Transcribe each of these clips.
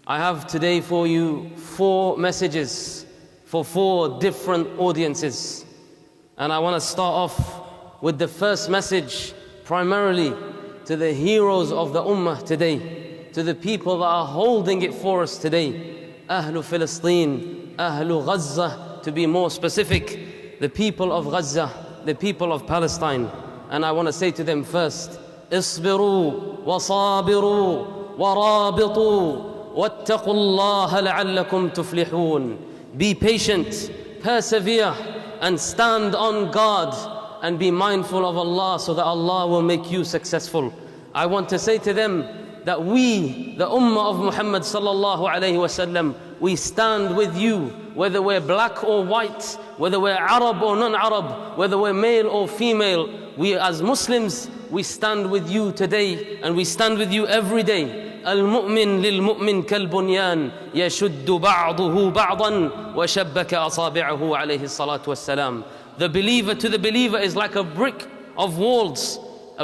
I have today for you 4 messages for 4 different audiences. And I want to start off with the first message primarily to the heroes of the Ummah today, to the people that are holding it for us today. Ahlu Palestine, Ahlu Gaza, to be more specific, the people of Gaza, the people of Palestine. And I want to say to them first, اصبروا وصابروا ورابطوا واتقوا الله لعلكم تفلحون. Be patient, persevere, and stand on God, and be mindful of Allah so that Allah will make you successful. I want to say to them that we, the Ummah of Muhammad sallallahu alayhi wasallam, we stand with you, whether we're black or white, whether we're Arab or non-Arab, whether we're male or female. We as Muslims, we stand with you today, and we stand with you every day. المؤمن للمؤمن كالبنيان يشد بعضه بعضا وشبك أصابعه عليه الصلاة والسلام. The believer to the believer is like a brick of walls,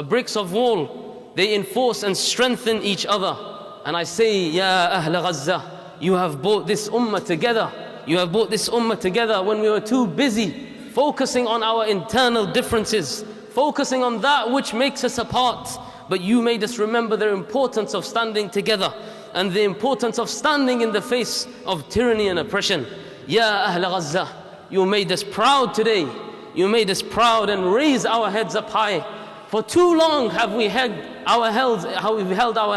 bricks of wall. They enforce and strengthen each other. And I say, Ya Ahl Gaza, you have brought this ummah together. You have brought this ummah together when we were too busy focusing on our internal differences, focusing on that which makes us apart. But you made us remember the importance of standing together and the importance of standing in the face of tyranny and oppression. Ya Ahl Gaza, you made us proud today. You made us proud and raised our heads up high. For too long have we held our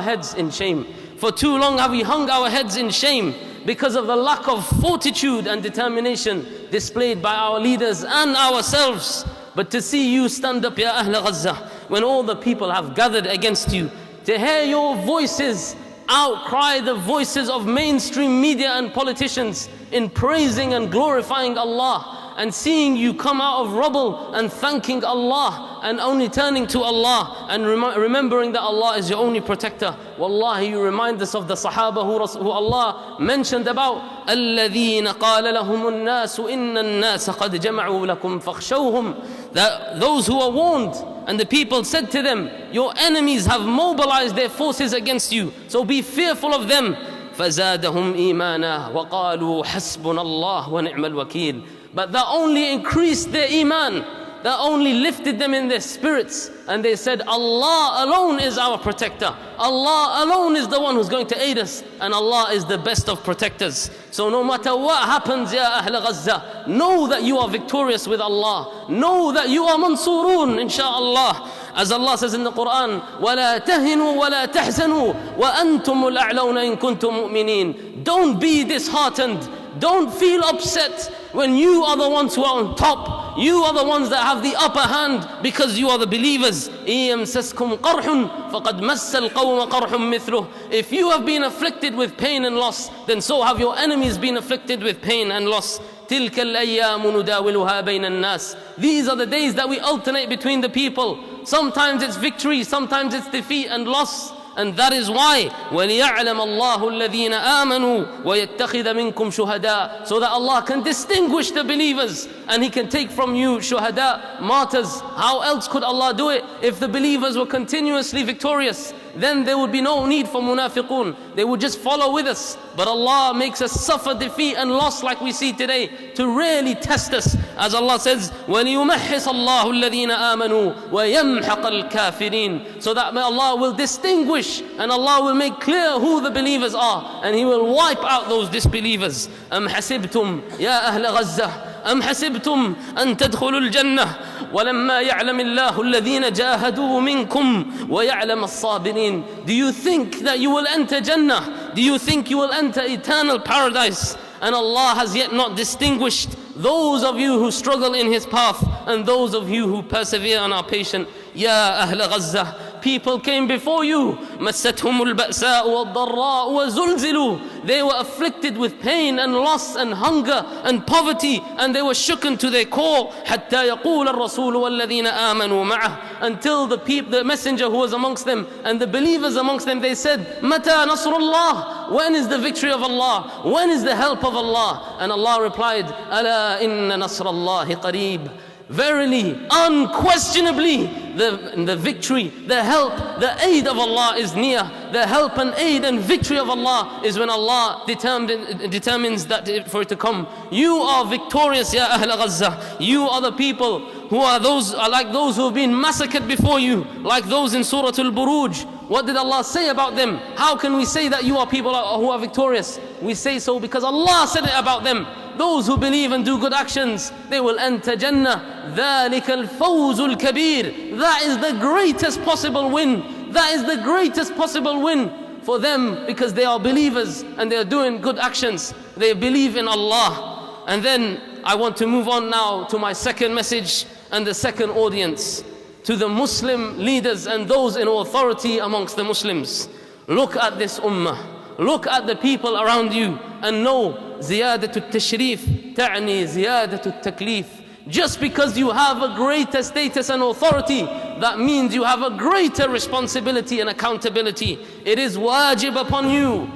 heads in shame. For too long have we hung our heads in shame because of the lack of fortitude and determination displayed by our leaders and ourselves. But to see you stand up, Ya Ahl Gaza, when all the people have gathered against you, to hear your voices outcry the voices of mainstream media and politicians in praising and glorifying Allah, and seeing you come out of rubble and thanking Allah and only turning to Allah and remembering that Allah is your only protector. Wallahi, you remind us of the Sahaba who Allah mentioned about الَّذِينَ قَالَ لَهُمُ النَّاسُ إِنَّ النَّاسَ قَدْ جَمَعُوا لَكُمْ فَاخْشَوْهُمْ. That those who are warned, and the people said to them, your enemies have mobilized their forces against you, so be fearful of them. فَزَادَهُمْ إِيمَانًا وَقَالُوا حَسْبُنَا اللَّهُ وَنِعْمَ الْوَكِيلُ. But that only increased their iman, that only lifted them in their spirits, and they said, Allah alone is our protector. Allah alone is the one who's going to aid us, and Allah is the best of protectors. So no matter what happens, Ya Ahl Gaza, know that you are victorious with Allah. Know that you are mansurun, insha'Allah. As Allah says in the Quran, وَلَا تَهِنُوا وَلَا تَحْزَنُوا وَأَنْتُمُ الْأَعْلَوْنَ إِن كُنْتُم مُؤْمِنِينَ. Don't be disheartened. Don't feel upset when you are the ones who are on top. You are the ones that have the upper hand because you are the believers. إِيَمْسَسْكُمْ قَرْحٌ فَقَدْ مَسَّ الْقَوْمَ قَرْحٌ مِثْلُهُ. If you have been afflicted with pain and loss, then so have your enemies been afflicted with pain and loss. تِلْكَ الْأَيَّامُ نُدَاوِلُهَا بَيْنَ النَّاسِ. These are the days that we alternate between the people. Sometimes it's victory, sometimes it's defeat and loss. And that is why وَلِيَعْلَمَ اللَّهُ الَّذِينَ آمَنُوا وَيَتَّخِذَ مِنْكُمْ شُهَدَاءَ. So that Allah can distinguish the believers, and He can take from you shuhada, martyrs. How else could Allah do it? If the believers were continuously victorious, then there would be no need for munafiqun. They would just follow with us. But Allah makes us suffer defeat and loss like we see today to really test us. As Allah says, وَلِيُمَحِّصَ اللَّهُ الَّذِينَ آمَنُوا وَيَمْحَقَ الْكَافِرِينَ. So that Allah will distinguish and Allah will make clear who the believers are, and He will wipe out those disbelievers. أَمْ حَسِبْتُمْ يَا أَهْلَ غَزَّةَ أم حسبتم أن تدخلوا الجنة ولما يعلم الله الذين جاهدوا منكم ويعلم الصابرين. Do you think that you will enter Jannah? Do you think you will enter eternal paradise? And Allah has yet not distinguished those of you who struggle in His path and those of you who persevere and are patient. Ya Ahl Gaza, people came before you. مَسَّتْهُمُ الْبَأْسَاءُ وَالضَّرَّاءُ وَزُلْزِلُوا. They were afflicted with pain and loss and hunger and poverty, and they were shooken to their core. حَتَّى يَقُولَ الرَّسُولُ وَالَّذِينَ آمَنُوا مَعَهُ. Until the messenger who was amongst them and the believers amongst them, they said, مَتَى نَصْرُ اللَّهِ. When is the victory of Allah? When is the help of Allah? And Allah replied, أَلَا إِنَّ نَصْرَ اللَّهِ قَرِيبٌ. Verily, unquestionably, the victory, the help, the aid of Allah is near. The help and aid and victory of Allah is when Allah determines that for it to come. You are victorious, Ya Ahl Gaza. You are the people who are like those who have been massacred before you, like those in Surah Al-Buruj. What did Allah say about them? How can we say that you are people who are victorious? We say so because Allah said it about them. Those who believe and do good actions, they will enter Jannah. ذَلِكَ الْفَوْزُ الْكَبِيرُ. That is the greatest possible win. That is the greatest possible win for them, because they are believers and they are doing good actions. They believe in Allah. And then I want to move on now to my second message and the second audience, to the Muslim leaders and those in authority amongst the Muslims. Look at this ummah. Look at the people around you and know زيادة التشريف تعني زيادة التكليف. Just because you have a greater status and authority, that means you have a greater responsibility and accountability. It is wajib upon you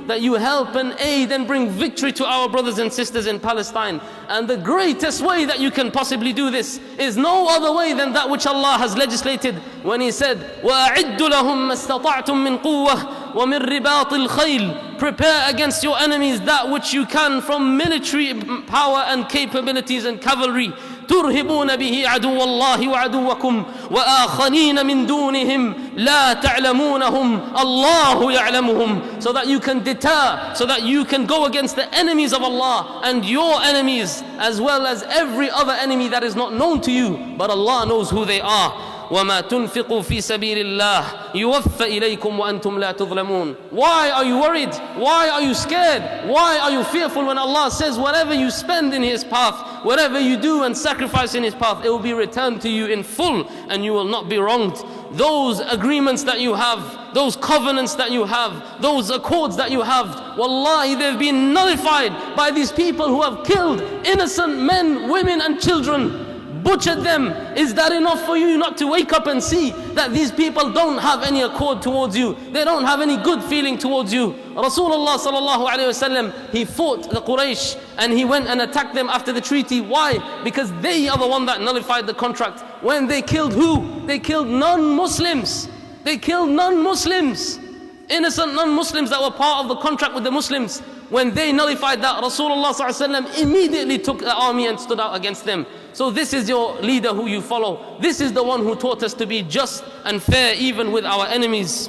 that you help and aid and bring victory to our brothers and sisters in Palestine. And the greatest way that you can possibly do this is no other way than that which Allah has legislated when He said, وَأَعِدُّ لَهُمْ مَا اسْتَطَعْتُم مِّن قُوَّةٍ وَمِن رِّبَاطِ الْخَيْلِ. Prepare against your enemies that which you can from military power and capabilities and cavalry. ترهبون به عدو الله وعدوكم وآخرين من دونهم لا تعلمونهم الله يعلمهم. So that you can deter, so that you can go against the enemies of Allah and your enemies, as well as every other enemy that is not known to you, but Allah knows who they are. وَمَا تُنْفِقُوا فِي سَبِيلِ اللَّهِ يُوَفَّ إِلَيْكُمْ وَأَنْتُمْ لَا تُظْلَمُونَ. Why are you worried? Why are you scared? Why are you fearful when Allah says whatever you spend in His path, whatever you do and sacrifice in His path, it will be returned to you in full and you will not be wronged. Those agreements that you have, those covenants that you have, those accords that you have, wallahi, they've been nullified by these people who have killed innocent men, women and children, butchered them. Is that enough for you not to wake up and see that these people don't have any accord towards you? They don't have any good feeling towards you. Rasulullah sallallahu alayhi wasallam, he fought the Quraysh and he went and attacked them after the treaty. Why? Because they are the one that nullified the contract. When they killed who? They killed non-Muslims. They killed non-Muslims. Innocent non-Muslims that were part of the contract with the Muslims. When they nullified that, Rasulullah sallallahu alayhi wasallam immediately took the army and stood out against them. So this is your leader who you follow. This is the one who taught us to be just and fair even with our enemies.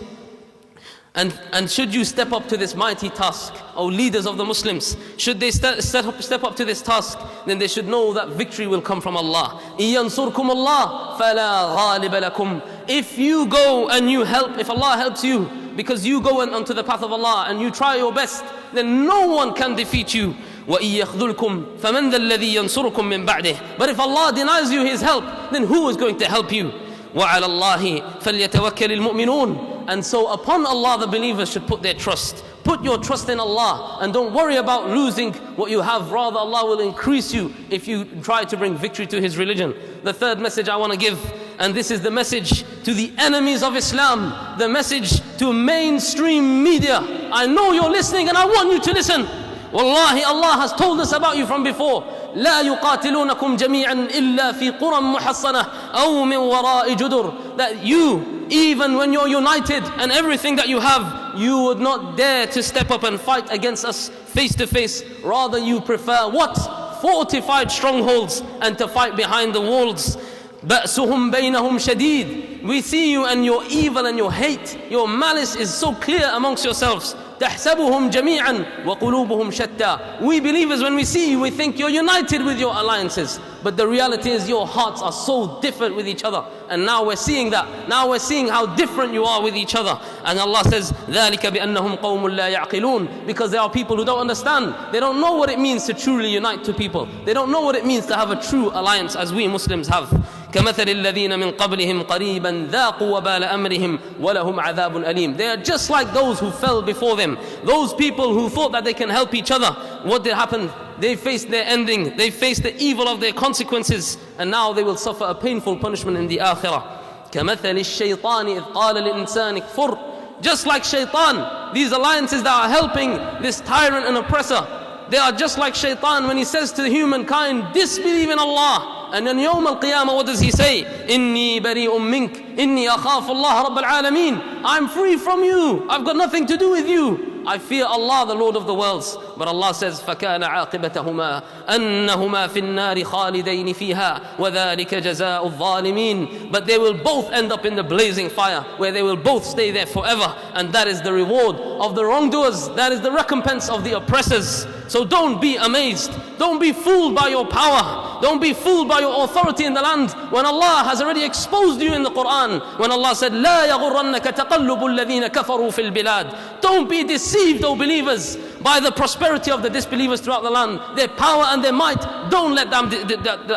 And should you step up to this mighty task, O leaders of the Muslims, should they step up to this task, then they should know that victory will come from Allah. إِيَنْصُرْكُمُ اللَّهُ فَلَا غَالِبَ لَكُمْ. If you go and you help, if Allah helps you, because you go onto the path of Allah and you try your best, then no one can defeat you. وَإِن يَخْذُلْكُمْ فَمَنْ ذَا الَّذِي يَنْصُرُكُمْ مِنْ بَعْدِهِ. But if Allah denies you His help, then who is going to help you? وَعَلَى اللَّهِ فَلْيَتَوَكَّلِ الْمُؤْمِنُونَ. And so upon Allah the believers should put their trust. Put your trust in Allah and don't worry about losing what you have. Rather, Allah will increase you if you try to bring victory to His religion. The third message I want to give, and this is the message to the enemies of Islam, the message to mainstream media. I know you're listening and I want you to listen. Wallahi, Allah has told us about you from before. لا يقاتلونكم جميعا إلا في قرى محصنة أو من وراء جدر. That you, even when you're united and everything that you have, you would not dare to step up and fight against us face to face. Rather you prefer what? Fortified strongholds and to fight behind the walls. بأسهم بينهم شديد. We see you and your evil and your hate, your malice is so clear amongst yourselves. تحسبهم جميعا وقلوبهم شتى. We believers, when we see you, we think you're united with your alliances, but the reality is your hearts are so different with each other. And now we're seeing that. Now we're seeing how different you are with each other. And Allah says ذلك بأنهم قوم لا يعقلون. Because there are people who don't understand. They don't know what it means to truly unite two people. They don't know what it means to have a true alliance as we Muslims have. كمثل الذين من قبلهم قريبا ذاقوا وبال أمرهم ولهم عذاب أليم. They are just like those who fell before them. Those people who thought that they can help each other. What did happen? They faced their ending. They faced the evil of their consequences. And now they will suffer a painful punishment in the akhirah. كمثل الشيطان إذ قال للإنسان كفر. Just like shaitan, these alliances that are helping this tyrant and oppressor, they are just like shaitan when he says to humankind, disbelieve in Allah. And on Yawm al-Qiyamah, what does he say? Inni bari'un mink, inni akhafu Allah Rabb al-Alameen. I'm free from you. I've got nothing to do with you. I fear Allah, the Lord of the worlds. But Allah says, فَكَانَ عَاقِبَتَهُمَا أَنَّهُمَا فِي النَّارِ خَالِدَيْنِ فِيهَا وَذَلِكَ جَزَاءُ الظَّالِمِينَ. But they will both end up in the blazing fire, where they will both stay there forever. And that is the reward of the wrongdoers. That is the recompense of the oppressors. So don't be amazed. Don't be fooled by your power. Don't be fooled by your authority in the land, when Allah has already exposed you in the Quran. When Allah said, لا يغرنك تقلب الذين كفروا في البلاد. Don't be deceived, O believers, by the prosperity of the disbelievers throughout the land, their power and their might. Don't let them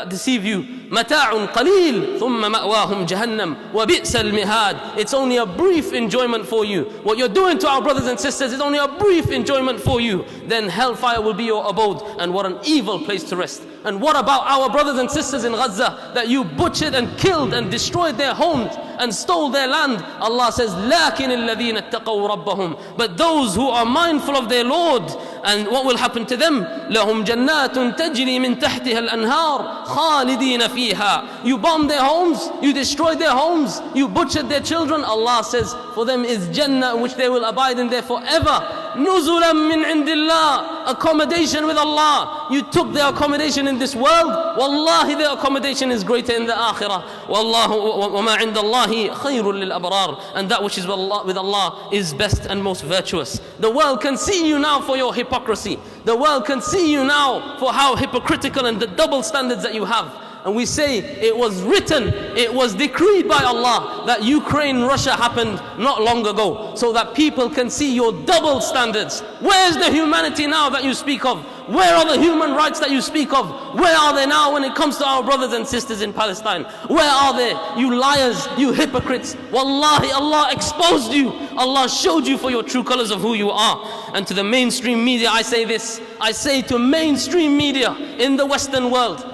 deceive you. متاع قليل ثم مأواهم جهنم وبئس المهاد. It's only a brief enjoyment for you. What you're doing to our brothers and sisters is only a brief enjoyment for you. Then hellfire will be your abode, and what an evil place to rest. And what about our brothers and sisters in Gaza that you butchered and killed and destroyed their homes and stole their land? Allah says, لَكِنِ الَّذِينَ اتَّقَوْا رَبَّهُمْ. But those who are mindful of their Lord, and what will happen to them? لَهُمْ جَنَّاتٌ تَجْرِي مِنْ تَحْتِهَا الْأَنْهَارِ خَالِدِينَ فِيهَا. You bombed their homes, you destroyed their homes, you butchered their children. Allah says, for them is Jannah, which they will abide in there forever. نُزُلًا مِنْ عِنْدِ اللَّهِ. Accommodation with Allah. You took their accommodation in this world, wallahi their accommodation is greater in the akhirah. Wallahu وَمَا عِنْدَ اللَّهِ خَيْرٌ لِلْأَبْرَارِ. And that which is with Allah is best and most virtuous. The world can see you now for your hypocrisy. The world can see you now for how hypocritical and the double standards that you have. And we say it was written, it was decreed by Allah that Ukraine-Russia happened not long ago, so that people can see your double standards. Where's the humanity now that you speak of? Where are the human rights that you speak of? Where are they now when it comes to our brothers and sisters in Palestine? Where are they? You liars, you hypocrites. Wallahi, Allah exposed you. Allah showed you for your true colors of who you are. And to the mainstream media, I say this. I say to mainstream media in the Western world,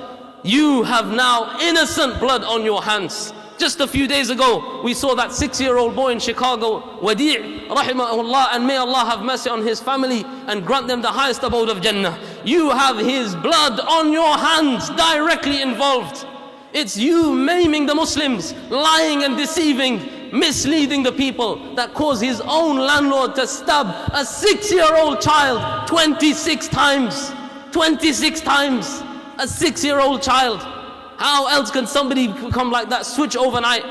you have now innocent blood on your hands. Just a few days ago, we saw that 6-year-old boy in Chicago, Wadi' rahimahullah, and may Allah have mercy on his family and grant them the highest abode of Jannah. You have his blood on your hands, directly involved. It's you maiming the Muslims, lying and deceiving, misleading the people, that caused his own landlord to stab a 6-year-old child 26 times. 26 times. A 6-year-old child. How else can somebody become like that, switch overnight?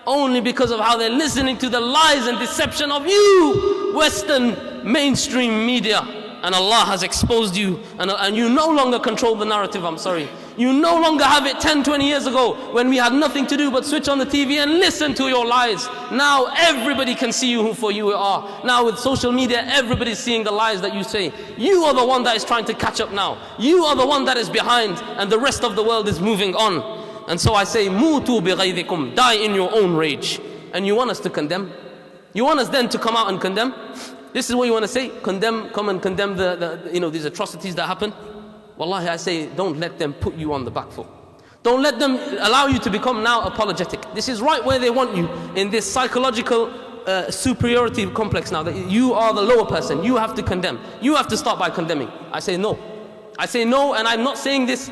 Only because of how they're listening to the lies and deception of you, Western mainstream media. And Allah has exposed you, and you no longer control the narrative, I'm sorry. You no longer have it 10, 20 years ago when we had nothing to do but switch on the TV and listen to your lies. Now everybody can see you for you are. Now with social media, everybody's seeing the lies that you say. You are the one that is trying to catch up now. You are the one that is behind, and the rest of the world is moving on. And so I say, Mutu bighaydikum, die in your own rage. And you want us to condemn? You want us then to come out and condemn? This is what you want to say? Condemn, come and condemn these atrocities that happen? Wallahi, I say, don't let them put you on the back foot. Don't let them allow you to become now apologetic. This is right where they want you, in this psychological superiority complex now, that you are the lower person. You have to condemn. You have to start by condemning. I say no. I say no, and I'm not saying this.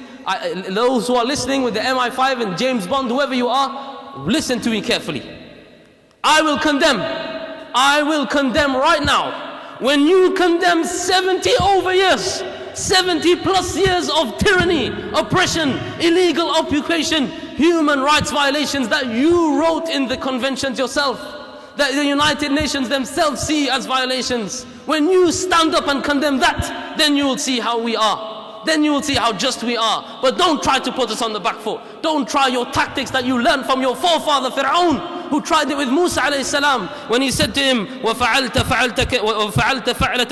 Those who are listening with the MI5 and James Bond, whoever you are, listen to me carefully. I will condemn. I will condemn right now. When you condemn 70 over years, 70 plus years of tyranny, oppression, illegal occupation, human rights violations that you wrote in the conventions yourself, that the United Nations themselves see as violations. When you stand up and condemn that, then you will see how we are. Then you will see how just we are. But don't try to put us on the back foot. Don't try your tactics that you learned from your forefather Fir'aun, who tried it with Musa alayhi salam, when he said to him, وَفَعَلْتَ فَعْلَتَكَ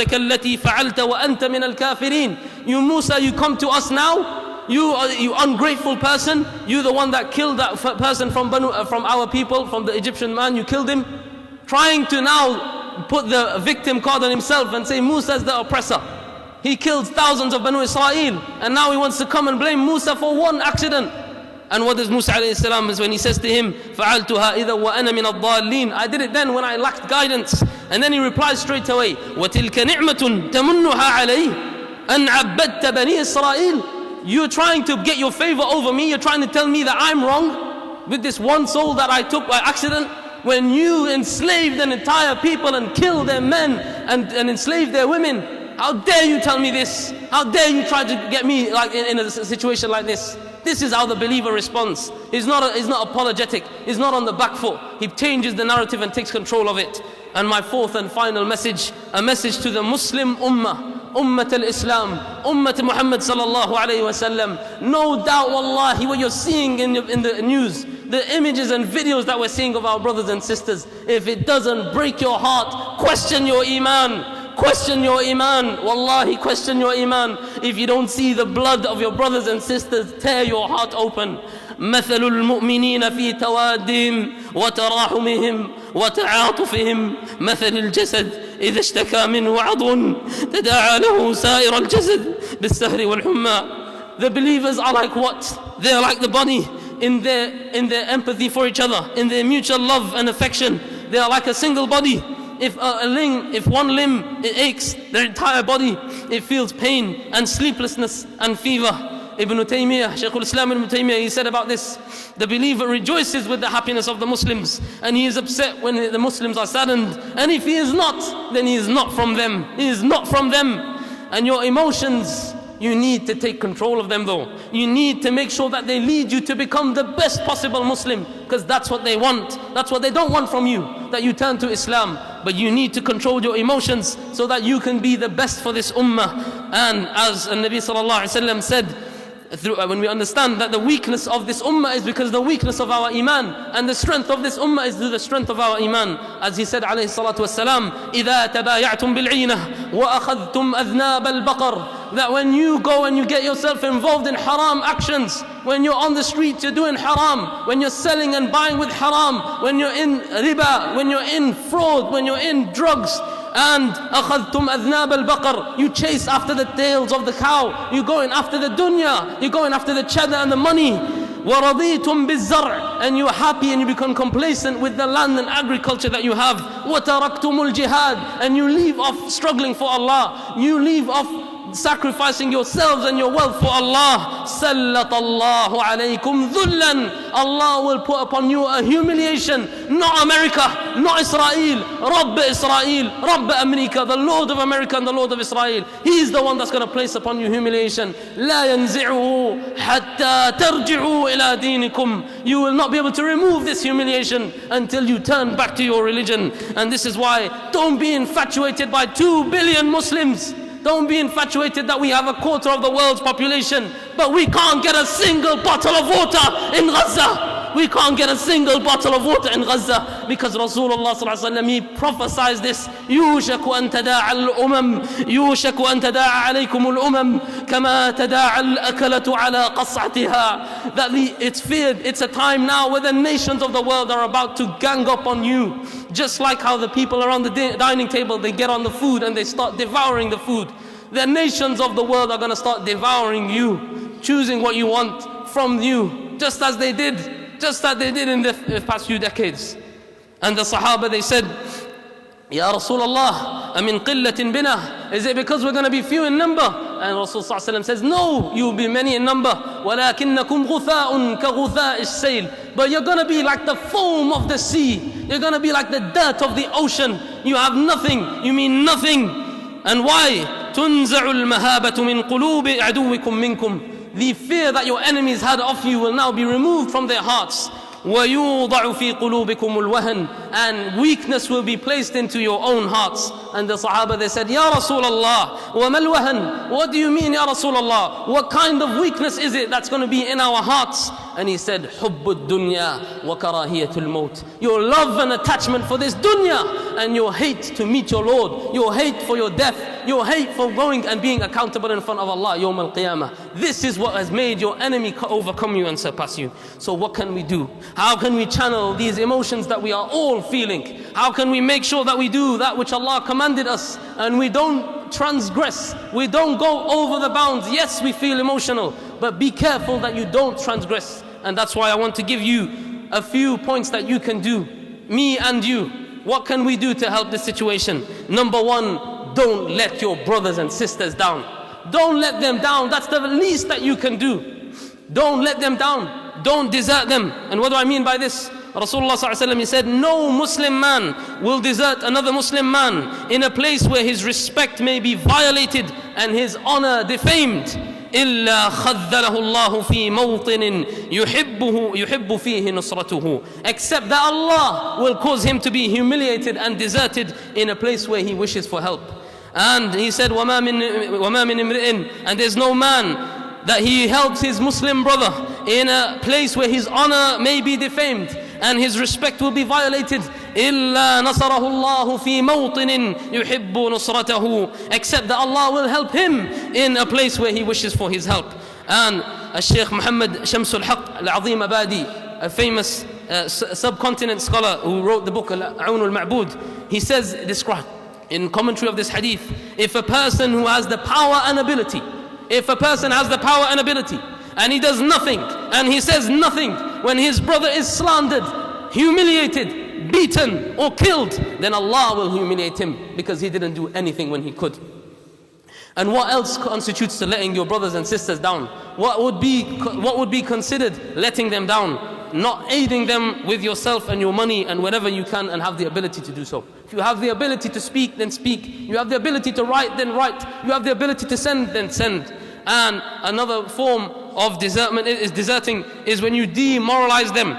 الَّتِي فَعَلْتَ وَأَنْتَ مِنَ الْكَافِرِينَ. You Musa, you come to us now, you ungrateful person, you the one that killed that person from our people, from the Egyptian man, you killed him, trying to now put the victim card on himself and say Musa is the oppressor. He killed thousands of Banu Israel, and now he wants to come and blame Musa for one accident. And what does Musa alayhi salam is when he says to him, فَعَلْتُهَا إِذَا وَأَنَا مِنَ الضَّالِّينَ. I did it then when I lacked guidance. And then he replies straight away, وَتِلْكَ نِعْمَةٌ تَمُنُّهَا عَلَيْهِ أَنْ عَبَّدْتَ بَنِي إِسْرَائِيلَ. You're trying to get your favor over me. You're trying to tell me that I'm wrong with this one soul that I took by accident, when you enslaved an entire people and killed their men and enslaved their women. How dare you tell me this? How dare you try to get me like in a situation like this? This is how the believer responds. He's not apologetic. He's not on the back foot. He changes the narrative and takes control of it. And my fourth and final message, a message to the Muslim Ummah, Ummat al-Islam, Ummat Muhammad sallallahu alayhi wa sallam. No doubt, wallahi, what you're seeing in the news, the images and videos that we're seeing of our brothers and sisters, if it doesn't break your heart, question your iman. Question your iman. Wallahi, question your iman. If you don't see the blood of your brothers and sisters, tear your heart open. مثل المؤمنين في توادهم وتراحمهم وتعاطفهم مثل الجسد إذا اشتكى منه عضو تداعى له سائر الجسد بالسهر والحمى. The believers are like what? They're like the body in their empathy for each other, in their mutual love and affection. They are like a single body. If one limb it aches, their entire body it feels pain and sleeplessness and fever. Ibn Taymiyyah, Shaykh al-Islam Ibn Taymiyyah, he said about this: the believer rejoices with the happiness of the Muslims, and he is upset when the Muslims are saddened. And if he is not, then he is not from them. He is not from them. And your emotions, you need to take control of them though. You need to make sure that they lead you to become the best possible Muslim, because that's what they want. That's what they don't want from you, that you turn to Islam. But you need to control your emotions so that you can be the best for this ummah. And as Nabi sallallahu alaihi wasallam said, when we understand that the weakness of this ummah is because the weakness of our iman, and the strength of this ummah is due to the strength of our iman. As he said alayhi salatu wassalam, إِذَا تَبَايَعْتُمْ بِالْعِينَةِ وَأَخَذْتُمْ أَذْنَابَ الْبَقَرِ. That when you go and you get yourself involved in haram actions, when you're on the street you're doing haram, when you're selling and buying with haram, when you're in riba, when you're in fraud, when you're in drugs, and أخذتم أذناب البقر, you chase after the tails of the cow, you're going after the dunya, you're going after the cheddar and the money. وَرَضِيتُمْ بِالزَّرْعِ, and you're happy and you become complacent with the land and agriculture that you have. وَتَرَكْتُمُ الْجِهَادِ, and you leave off struggling for Allah, you leave off sacrificing yourselves and your wealth for Allah. سَلَّطَ اللَّهُ عَلَيْكُمْ ذُلًّا, Allah will put upon you a humiliation. Not America, not Israel, Rabb Israel, Rabb America, the Lord of America and the Lord of Israel. He is the one that's going to place upon you humiliation. لَا يَنْزِعُهُ حَتَّى تَرْجِعُوا إِلَى دِينِكُمْ. You will not be able to remove this humiliation until you turn back to your religion. And this is why don't be infatuated by 2 billion Muslims. Don't be infatuated that we have a quarter of the world's population, but we can't get a single bottle of water in Gaza. We can't get a single bottle of water in Gaza because Rasulullah sallallahu alaihi wasallam, he prophesied this: يوشك أن تداعى الأمم يوشك أن تداعى عليكم الأمم كما تداعى الأكلة على قصعتها. That it's feared, it's a time now where the nations of the world are about to gang up on you. Just like how the people around the dining table, they get on the food and they start devouring the food. The nations of the world are going to start devouring you, choosing what you want from you, just as they did in the past few decades. And the Sahaba, they said, Ya Rasulullah, amin qillatin bina, is it because we're going to be few in number? And Rasul sallallahu alaihi wasallam says, no, you will be many in number. وَلَكِنَّكُمْ غُثَاءٌ كَغُثَاءِ السَّيْلِ. But you're going to be like the foam of the sea. You're going to be like the dirt of the ocean. You have nothing, you mean nothing. And why? تُنْزَعُ الْمَهَابَةُ مِنْ قُلُوبِ عَدُوِّكُمْ مِنْكُمْ. The fear that your enemies had of you will now be removed from their hearts. وَيُوضَعُ فِي قُلُوبِكُمُ الْوَهَنِ. And weakness will be placed into your own hearts. And the Sahaba, they said, Ya Rasulullah, وَمَا الْوَهَنِ? What do you mean, Ya Rasulullah? What kind of weakness is it that's going to be in our hearts? And he said, حُبُّ الدُّنْيَا وَكَرَاهِيَةُ الْمَوْتِ. Your love and attachment for this dunya, and your hate to meet your Lord, your hate for your death, your hate for going and being accountable in front of Allah Yawm al-Qiyamah. This is what has made your enemy overcome you and surpass you. So what can we do? How can we channel these emotions that we are all feeling? How can we make sure that we do that which Allah commanded us, and we don't transgress, we don't go over the bounds? Yes, we feel emotional, but be careful that you don't transgress. And that's why I want to give you a few points that you can do, me and you. What can we do to help this situation? Number one, don't let your brothers and sisters down. Don't let them down. That's the least that you can do. Don't let them down. Don't desert them. And what do I mean by this? Rasulullah ﷺ, he said, no Muslim man will desert another Muslim man in a place where his respect may be violated and his honor defamed. إلا خذله الله في موطن يحب فيه نصرته, except that Allah will cause him to be humiliated and deserted in a place where he wishes for help. And he said, وَمَا مِنْ إِمْرِئٍ, and there's no man that he helps his Muslim brother in a place where his honor may be defamed and his respect will be violated, إِلَّا نَصَرَهُ اللَّهُ فِي مَوْطِنٍ يُحِبُّ نُصْرَتَهُ, except that Allah will help him in a place where he wishes for his help. And Shaykh Muhammad Shamsul Haq Al-Azim Abadi, a famous subcontinent scholar who wrote the book Al-Aun Al-Ma'bud, he says, describe in commentary of this hadith, if a person who has the power and ability, if a person has the power and ability and he does nothing and he says nothing when his brother is slandered, humiliated, beaten or killed, then Allah will humiliate him because he didn't do anything when he could. And what else constitutes to letting your brothers and sisters down? What would be considered letting them down? Not aiding them with yourself and your money and whatever you can and have the ability to do so. If you have the ability to speak, then speak. You have the ability to write, then write. You have the ability to send, then send. And another form of deserting is when you demoralize them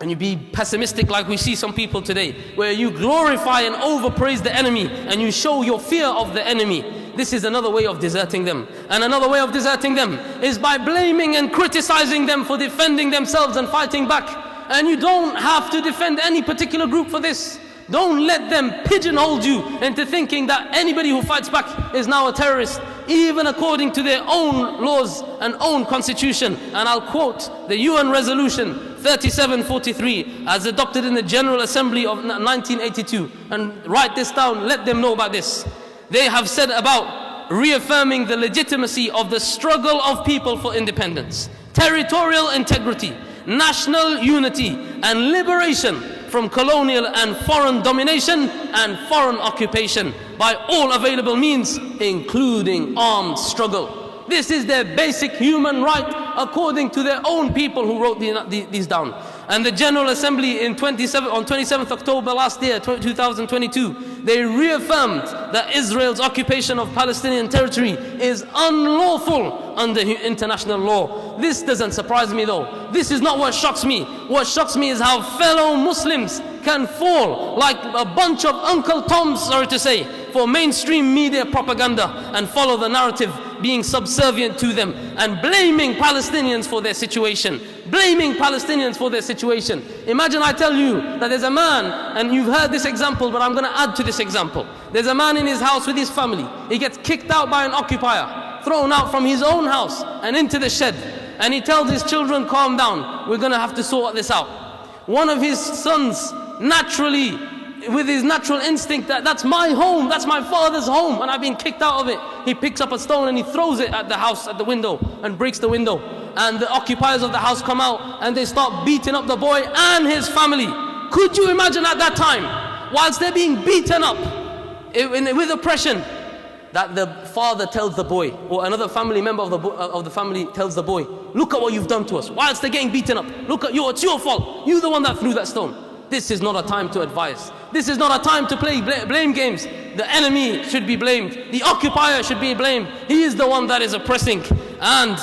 and you be pessimistic like we see some people today, where you glorify and overpraise the enemy and you show your fear of the enemy. This is another way of deserting them. And another way of deserting them is by blaming and criticizing them for defending themselves and fighting back. And you don't have to defend any particular group for this. Don't let them pigeonhole you into thinking that anybody who fights back is now a terrorist, even according to their own laws and own constitution. And I'll quote the UN resolution 3743 as adopted in the General Assembly of 1982. And write this down, let them know about this. They have said about reaffirming the legitimacy of the struggle of people for independence, territorial integrity, national unity, and liberation from colonial and foreign domination and foreign occupation by all available means, including armed struggle. This is their basic human right according to their own people who wrote these down. And the General Assembly on 27th October last year, 2022, they reaffirmed that Israel's occupation of Palestinian territory is unlawful under international law. This doesn't surprise me though. This is not what shocks me. What shocks me is how fellow Muslims can fall like a bunch of Uncle Toms, sorry to say, for mainstream media propaganda and follow the narrative, being subservient to them and blaming Palestinians for their situation. Blaming Palestinians for their situation. Imagine I tell you that there's a man, and you've heard this example, but I'm going to add to this example. There's a man in his house with his family. He gets kicked out by an occupier, thrown out from his own house and into the shed. And he tells his children, calm down, we're going to have to sort this out. One of his sons, naturally, with his natural instinct that that's my home, that's my father's home, and I've been kicked out of it, he picks up a stone and he throws it at the house, at the window, and breaks the window. And the occupiers of the house come out and they start beating up the boy and his family. Could you imagine at that time, whilst they're being beaten up with oppression, that the father tells the boy, or another family member of the family tells the boy, look at what you've done to us, whilst they're getting beaten up, look at you, it's your fault, you're the one that threw that stone. This is not a time to advise. This is not a time to play blame games. The enemy should be blamed. The occupier should be blamed. He is the one that is oppressing. And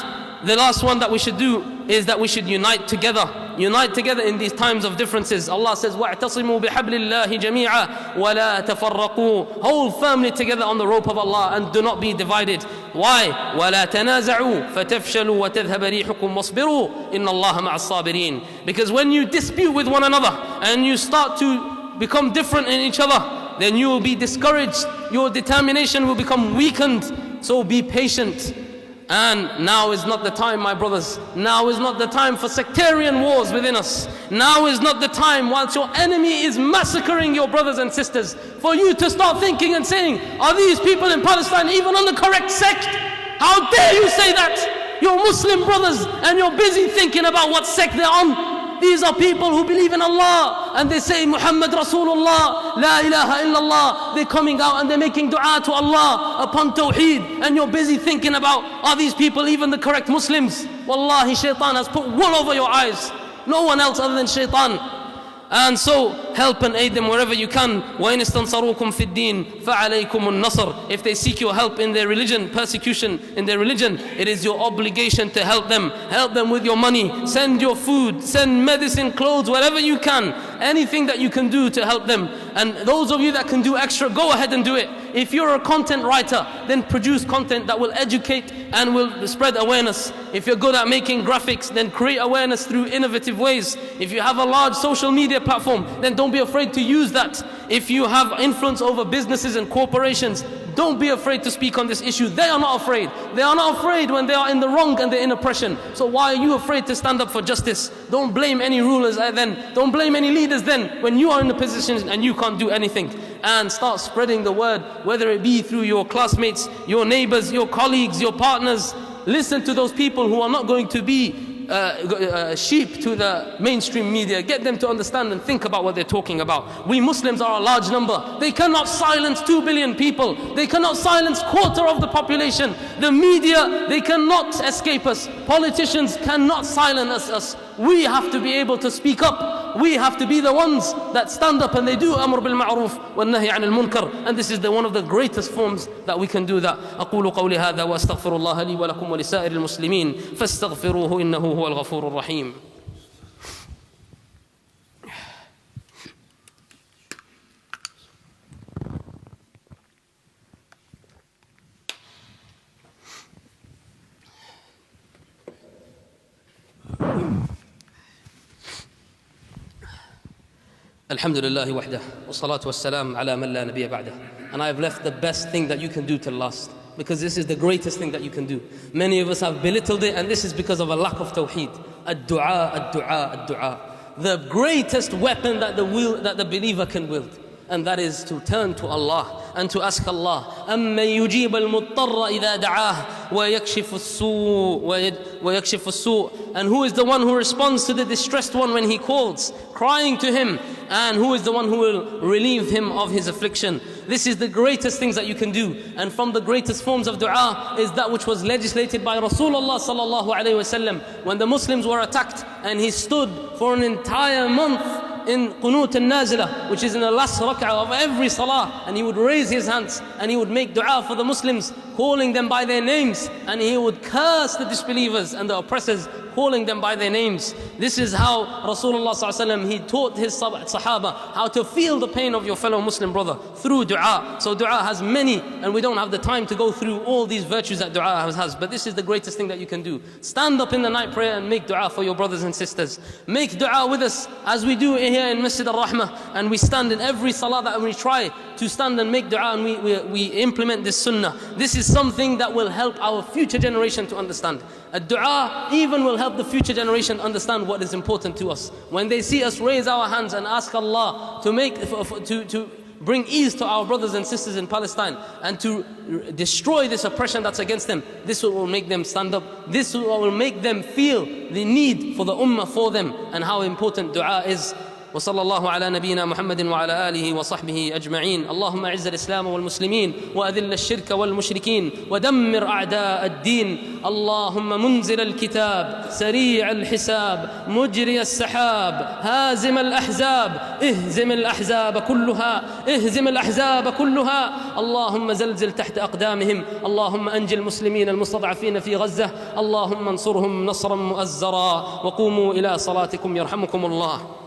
the last one that we should do is that we should unite together. Unite together in these times of differences. Allah says, وَاعْتَصِمُوا بِحَبْلِ اللَّهِ جَمِيعًا وَلَا تَفَرَّقُوا. Hold firmly together on the rope of Allah and do not be divided. Why? وَلَا تَنَازَعُوا فَتَفْشَلُوا وَتَذْهَبَ رِيحُكُمْ وَاصْبِرُوا إِنَّ اللَّهَ مَعَ الصَّابِرِينَ. Because when you dispute with one another and you start to become different in each other, then you will be discouraged. Your determination will become weakened. So be patient. And now is not the time, my brothers. Now is not the time for sectarian wars within us. Now is not the time, whilst your enemy is massacring your brothers and sisters, for you to start thinking and saying, are these people in Palestine even on the correct sect? How dare you say that? You're Muslim brothers and you're busy thinking about what sect they're on. These are people who believe in Allah and they say Muhammad Rasulullah, La ilaha illallah. They're coming out and they're making dua to Allah upon Tawheed, and you're busy thinking about, are these people even the correct Muslims? Wallahi, shaitan has put wool over your eyes. No one else other than shaitan. And so help and aid them wherever you can. وَإِنِ اسْتَنْصَرُوكُمْ فِي الدِّينِ فَعَلَيْكُمُ النَّصْرِ. If they seek your help in their religion, persecution in their religion, it is your obligation to help them. Help them with your money, send your food, send medicine, clothes, whatever you can. Anything that you can do to help them. And those of you that can do extra, go ahead and do it. If you're a content writer, then produce content that will educate and will spread awareness. If you're good at making graphics, then create awareness through innovative ways. If you have a large social media platform, then don't be afraid to use that. If you have influence over businesses and corporations, don't be afraid to speak on this issue. They are not afraid. They are not afraid when they are in the wrong and they're in oppression. So why are you afraid to stand up for justice? Don't blame any rulers then. Don't blame any leaders then when you are in the position and you can't do anything. And start spreading the word, whether it be through your classmates, your neighbors, your colleagues, your partners. Listen to those people who are not going to be sheep to the mainstream media. Get them to understand and think about what they're talking about. We Muslims are a large number. They cannot silence 2 billion people. They cannot silence quarter of the population. The media, they cannot escape us. Politicians cannot silence us. We have to be able to speak up. We have to be the ones that stand up and they do amr bil ma'ruf wal nahy 'anil munkar. And this is one of the greatest forms that we can do that. أقول قولي هذا وأستغفر الله لي ولكم ولسائر المسلمين فاستغفروه إنه هو الغفور الرحيم. Alhamdulillah wahdah, wa salatu wa salam ala man la nabiyya ba'dah. And I have left the best thing that you can do till last, because this is the greatest thing that you can do. Many of us have belittled it, and this is because of a lack of tawheed. Ad-du'a, ad-du'a, ad-du'a. The greatest weapon that the believer can wield, and that is to turn to Allah and to ask Allah, أَمَّن يُجِيبَ الْمُضْطَرَّ إِذَا دَعَاهُ وَيَكْشِفُ السُّوءَ. And who is the one who responds to the distressed one when he calls, crying to him, and who is the one who will relieve him of his affliction. This is the greatest things that you can do. And from the greatest forms of dua is that which was legislated by Rasulullah sallallahu alayhi wasallam when the Muslims were attacked, and he stood for an entire month in Qunut al-Nazila, which is in the last rak'ah of every salah, and he would raise his hands and he would make dua for the Muslims, calling them by their names, and he would curse the disbelievers and the oppressors, calling them by their names. This is how Rasulullah sallallahu alaihi wasallam, he taught his Sahaba how to feel the pain of your fellow Muslim brother through dua. So dua has many, and we don't have the time to go through all these virtues that dua has, but this is the greatest thing that you can do. Stand up in the night prayer and make dua for your brothers and sisters. Make dua with us as we do here in Masjid al-Rahmah, and we stand in every salah that we try to stand and make dua, and we implement this sunnah. This is something that will help our future generation to understand. A dua even will help the future generation understand what is important to us. When they see us raise our hands and ask Allah to bring ease to our brothers and sisters in Palestine and to destroy this oppression that's against them, this will make them stand up. This will make them feel the need for the ummah for them and how important dua is. وصلى الله على نبينا محمد وعلى آله وصحبه أجمعين. اللهم أعز الإسلام والمسلمين وأذل الشرك والمشركين ودمر أعداء الدين. اللهم منزل الكتاب سريع الحساب مجري السحاب هازم الأحزاب اهزم الأحزاب كلها اهزم الأحزاب كلها. اللهم زلزل تحت أقدامهم. اللهم أنجي المسلمين المستضعفين في غزة. اللهم انصرهم نصرا مؤزرا. وقوموا إلى صلاتكم يرحمكم الله.